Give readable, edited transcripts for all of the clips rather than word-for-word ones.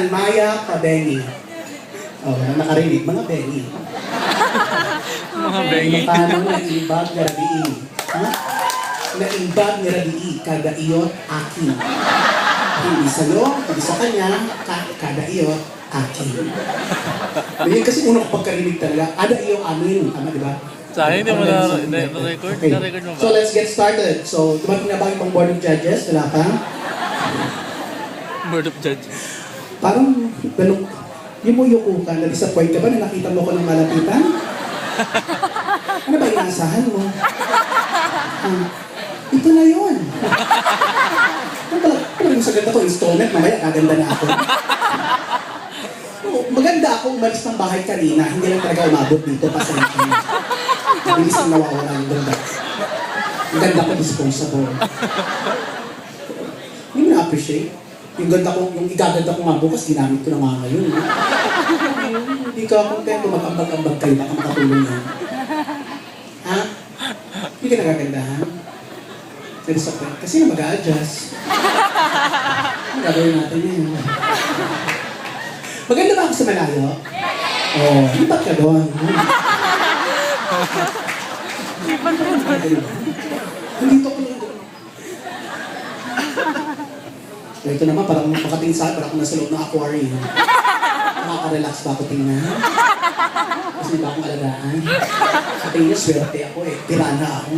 San Maya Pabengi. Oh, nakarinig, mga Bengi. Mga bengi. Paano naibag ni Rabii? Ha? Naibag ni Rabii, kada iyot akin. Hindi sa'yo, hindi sa kanya, kada iyot akin. Ngayon kasi unang pagkarinig talaga, ada iyong amin. Tama, di ba? Sa akin, hindi mo na-record. Okay. Na-record mo ba? So let's get started. So, dumating na ba yung pang board of judges? Wala pa? Board of Judge. Parang, ganun, yumuko ka, na-disappoint ka ba na nakita mo ko ng malapitan? Ano ba inaasahan mo? Ito na yun. Ano yung saganda ko, installment, mamaya kaganda na ako. Maganda ako umalis ng bahay kanina, hindi lang talaga umabot dito, pasensya. Bilis ang nawawala yung ganda. Ang ganda ko disposable. Hindi mo na-appreciate. Yung ganda ko, yung igaganda ko nga bukas, ginamit ko na nga ngayon. Hindi ka kontento, mag-ambag-ambag kayo, baka makatulong yan. Ha? Hindi ka nagagandahan? Seriously, kasi na mag-a-adjust. Ang gagawin natin yan. Maganda ba ako sa malayo? Oo, lipat ka doon. Nandito ko lang doon. Ito naman, parang makatingin sa akin, parang ako nasa loob ng aquarium. Nakaka-relax ba ako tingnan? Kasi hindi ba akong alagaan? Sa tingin niya, swerte ako eh. Tirana ako.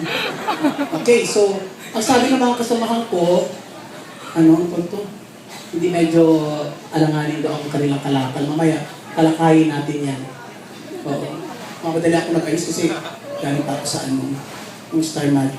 Okay, so, ang sabi ng mga kasamahan ko, ano to? Hindi medyo alanganin daw ang kanilang kalakal. Mamaya, kalakayin natin yan. Oo. Mamadali ako nag-ayos kasi galing pa ako sa ano, yung Star Magic.